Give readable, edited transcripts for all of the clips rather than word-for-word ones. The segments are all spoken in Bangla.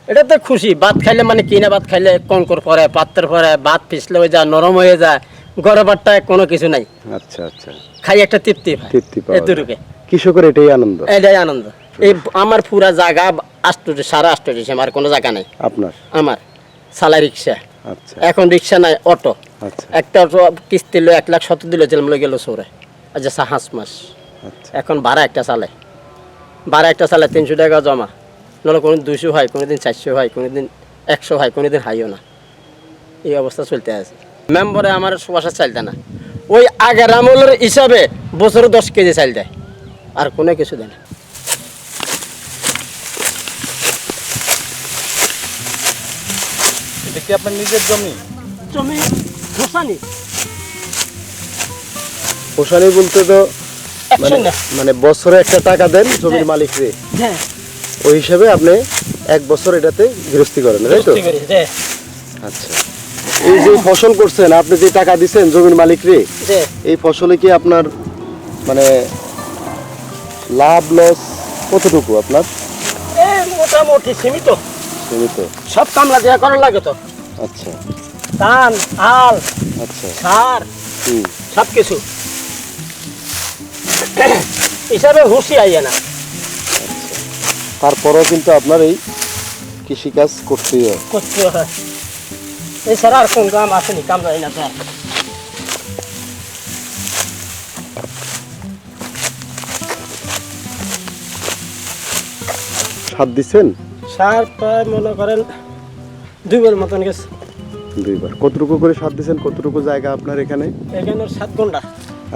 এটা তো খুশি। ভাত খাইলে মানে কিনা ভাত খাইলে কঙ্কর পরে পাত্রের পরে ভাত পিছলে হয়ে যায়, নরম হয়ে যায়। গড়ে ভাতটায় কোনো কিছু নাই। আচ্ছা আচ্ছা, খাই একটা তৃপ্তি হয়, তৃপ্তি পাওয়া যায়। এতটুকু। কৃষকের এটাই আনন্দ। এটাই আনন্দ। এই আমার পুরা জায়গা আষ্টটি, সারা আষ্টটি, আমার কোনো জায়গা নাই। আপনার? আমার চালাই রিক্সা। আচ্ছা এখন রিক্সা নাই, অটো। আচ্ছা একটা অটো কিস্তি লো 1,70,000 দিল, জেলম লই গেল সৌরে। আচ্ছা 5 মাস। আচ্ছা। এখন ভাড়া একটা চালে, 300 টাকা জমা। নাহলে কোনোদিন 200 হয়, কোনোদিন 400 হয়, কোনোদিন 100 হয়, কোনোদিন হাইও না। এই অবস্থা চলতে আছে। মেম্বারে আমার বাসা চালতে না। ওই আগের আমলের হিসাবে বছরে 10 কেজি চাল দেয়, আর কোনো কিছু দেয় না। এটা কি আপনার নিজের জমি? জমি ঘোষানি পোষানি বলতে তো মানে বছরে একটা টাকা দেন জমির হ্যাঁ। মালিকরে, হ্যাঁ, ওই হিসাবে আপনি 1 বছর এটাতে গৃহস্থী করেন, তাই তো? আচ্ছা। এই যে ফসল করছেন, আপনি যে টাকা দিচ্ছেন জমির মালিকরে, এই ফসলে কি আপনার মানে লাভ লস কতটুকু আপনার? মোটামুটি সীমিত। সীমিত। সব কামলা দেওয়া করার লাগে তো। আচ্ছা ধান, হাল, আচ্ছা। সার, হুম। সব কিছু হিসাবে হুঁশি আইয়ে না। তারপরেও কিন্তু আপনার এই কৃষিকাজ করতেই হয়। করতে হয়। এছাড়া আর কোন কাম আসেনি, কাম যায় না তো আর। সার দিচ্ছেন? সার প্রায় মনে করেন 2 বার মতন গেছে। 2 বার। কতটুকু করে সার দিচ্ছেন? কতটুকু জায়গা আপনার এখানে? এখানে 7 ঘন্টা।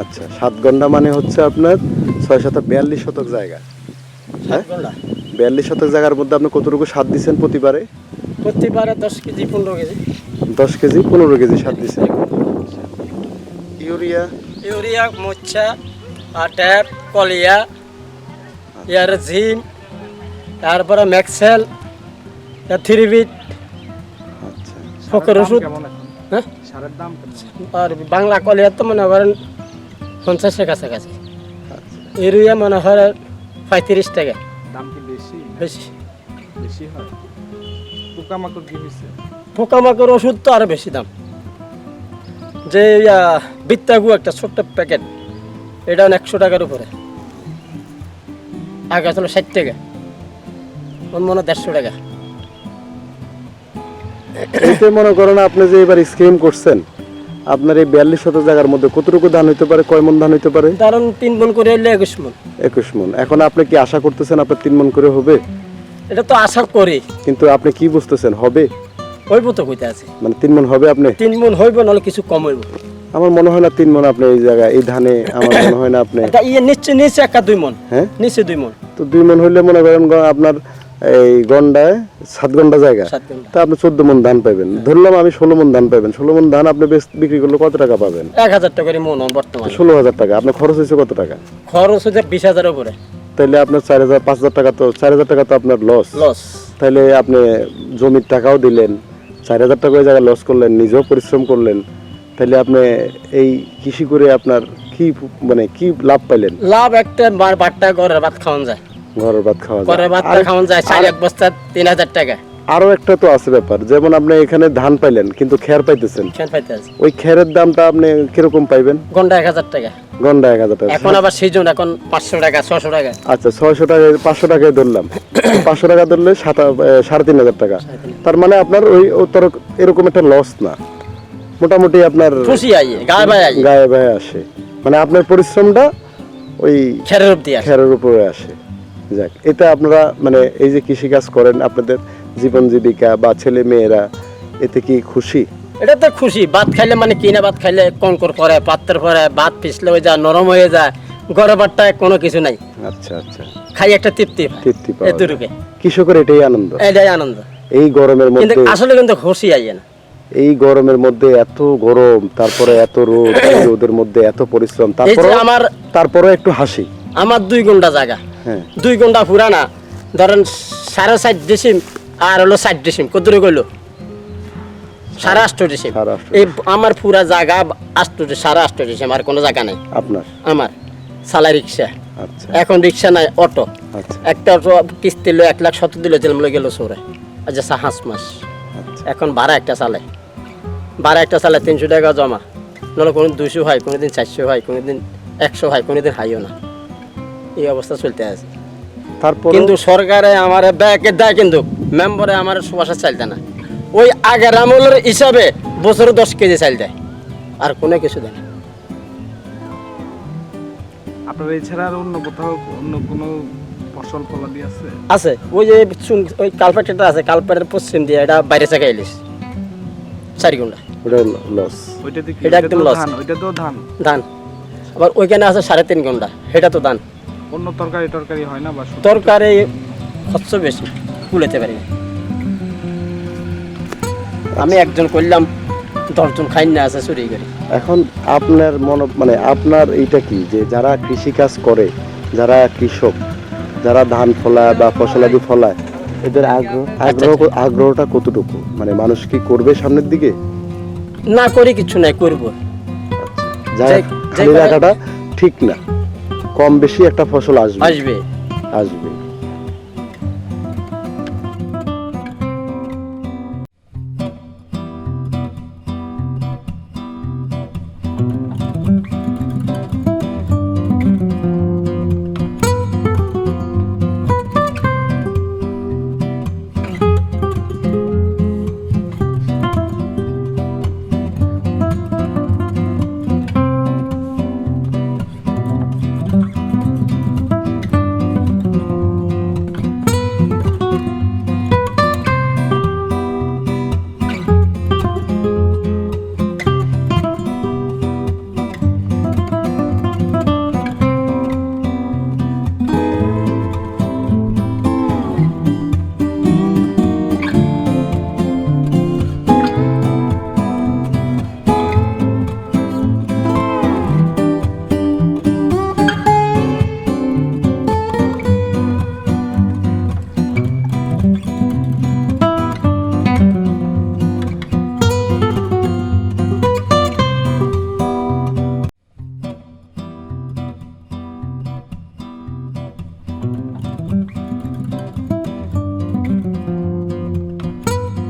আচ্ছা, 7 ঘন্টা মানে হচ্ছে আপনার 642 শতক জায়গা। 7 ঘন্টা। 42 শতক জায়গার মধ্যে আপনি কতটুকু সার দিচ্ছেন প্রতিবারে? প্রতিবারে 10 কেজি 15 কেজি। 10 কেজি 15 কেজি সার দিচ্ছেন। ইউরিয়া? ইউরিয়া, মোচ্ছা, ট্যাপ, কলিয়া, ইয়ার জিম, তারপরে ম্যাক্সেল, 3 বিট, আচ্ছা ফকের ওষুধ। কেমন এখন? হ্যাঁ, সারের দাম কেমন? আর বাংলা কলিয়া তো মনে করেন 50-এর কাছাকাছি। ইউরিয়া মনে হয় 35 টাকা। দাম কি বেশি? বেশি। বেশি হয়। পোকামাকড় কি হয়েছে? পোকামাকড় ওষুধ তো আরো বেশি দাম। যে বিত্তাগু একটা ছোট্ট প্যাকেট, এটা 100 টাকার উপরে। আগে ছিল 60 টাকা, মনে 150 টাকা। এইতে মনে করেন আপনি যে এবার স্কিম করছেন, আপনার এই 42 শতক জায়গার মধ্যে কতটুকু ধান হইতে পারে? কয় মন ধান হইতে পারে? কারণ 3 মন করে হলে 21 মন। 21 মন। এখন আপনি কি আশা করতেছেন আপনার 3 মন করে হবে? এটা তো আশা করি। কিন্তু আপনি কি বুঝতেছেন হবে? হইব তো কইতে আছে। মানে 3 মন হবে আপনি? 3 মন হইব, নাহলে কিছু কম হইব। আমার মনে হয় না 3 মন আপনি এই জায়গা এই ধানে, আমার মনে হয় না আপনি। এটা নিচে একটা 2 মন। হ্যাঁ, নিচে 2 মন। তো 2 মন হইলে মনে করেন আপনার এই গন্ডায় 7 ঘন্টা জায়গা, 7 ঘন্টা। তা আপনি 14 মন ধান পাবেন। ধরলাম আমি 16 মন ধান পাবেন। 16 মন ধান আপনি বিক্রি করলে কত টাকা পাবেন? 1000 টাকা করে মন বর্তমানে। 16,000 টাকা। আপনার খরচ হয়েছে কত টাকা? খরচ হচ্ছে 20,000 উপরে। তাইলে আপনার 4,000 5,000 টাকা, তো 4,000 টাকা তো আপনার লস। লস। তাইলে আপনি জমির টাকাও দিলেন, 4,000 টাকা ওই জায়গায় লস করলেন, নিজেও পরিশ্রম করলেন। তাইলে আপনি এই কৃষি করে আপনার কি মানে কি লাভ পাইলেন? লাভ একটা বাট্টা ঘরের ভাত খাওয়ান যায়। ঘরের ভাত খাওয়া যায়। ঘরের ভাতটা খাওয়ান যায় 4 বস্তা 3,000 টাকা। আরো একটা তো আছে ব্যাপার, যেমন আপনি এখানে ধান পাইলেন কিন্তু খের পাইতেছেন, খেন পাইতে আছে। ওই খেরের দামটা আপনি কিরকম পাইবেন? ঘন্টা 1000 টাকা। গন্ডা 1,000 টাকা। এখন আবার সিজন, এখন 500 টাকা 600 টাকা। আচ্ছা, 600 টাকা 500 টাকায় ধরলাম। 500 টাকা ধরলে 3,500 টাকা। তার মানে আপনার ওই এরকম একটা লস না, মোটামুটি আপনার খুশি আইয়ে গায়ে ভাই আইয়ে গায়ে গায়ে আসে। মানে আপনার পরিশ্রমটা ওই খেরের অবধি আসে। খেরের উপরে আসে। যাক, এটা আপনারা মানে এই যে কৃষিকাজ করেন, আপনাদের জীবন জীবিকা বা ছেলে মেয়েরা এতে কি খুশি? এটা তো খুশি। ভাত খাইলে মানে কিনা ভাত খাইলে কঙ্কর পরে পাত্রের পরে ভাত পিছলে হয়ে যায়, নরম হয়ে যায়। গড়ে ভাতটায় কোনো কিছু নাই। আচ্ছা আচ্ছা, খাই একটা তৃপ্তি হয়, তৃপ্তি পাওয়া যায়। এতটুকু। কৃষকের এটাই আনন্দ। এটাই আনন্দ। এই গরমের কিন্তু মধ্যে, আসলে কিন্তু খুশি আইয়ে না। এই গরমের মধ্যে এত গরম, তারপরে এত রোদ, এই রোদের মধ্যে এত পরিশ্রম, এই যে তারপরে একটু হাসি। আমার 2 ঘন্টা জায়গা, হ্যাঁ 2 ঘন্টা পুরানা ধরেন 4.5 ডিসিম আর হলো 60 ডিসিম। কত দূরে গেল? 8.5 ডিসিম। 8.5 এই আমার পুরা জায়গা 8.5 ডিসিম, আর কোনো জায়গা নাই আপনার? আমার চালাই রিক্সা। আচ্ছা এখন রিক্সা নাই, অটো। আচ্ছা একটা অটো কিস্তি লো 1,70,000 দিল, জেলম লই গেল সৌরে। আজ 5 মাস আচ্ছা এখন ভাড়া একটা চালে 300 টাকা জমা, নাহলে কোনো 200 হয়, কোনোদিন 400 হয়, কোনোদিন 100 হয়, কোনোদিন হাইও না। এই অবস্থা চলতে আছে। তারপর কিন্তু সরকারে আমার ব্যাকে দেয়, কিন্তু মেম্বারে আমার সুবাসা চাইতে না। ওই আগের আমলের হিসাবে বছরে 10 কেজি চাল দেয়, আর কোনো কিছু দেয় না। আপনার এছাড়া আর অন্য কোথাও অন্য কোনো ফসল ফলাদি আছে? আছে ওই যে ওই কালপাটেটা আছে, কালপাটের পশ্চিম দিয়ে এটা বাইরে চাকা ইলিশ 4 ঘন্টা ওটা লস। ওইটাতে কি? এটা একদম loss। ওইটা তো ধান। ধান। আবার ওইখানে আছে 3.5 ঘন্টা, সেটা তো ধান। অন্য তরকারি হয় না বা শুধু- তরকারি খরচ বেশি, কুলেতে পারি না। আমি একজন করলাম, 10 জন খাই না আছে চুরি করে। এখন আপনার মানে আপনার এইটা কি, যে যারা কৃষি কাজ করে, যারা কৃষক, যারা ধান ফলায় বা ফসলাদি ফলায়, এদের আগ্রহটা কতটুকু? মানে মানুষ কি করবে সামনের দিকে? না করি কিছু নাই, করবো। যারা যে খালি রাখাটা ঠিক না, কম বেশি একটা ফসল আসবে আসবে। আসবে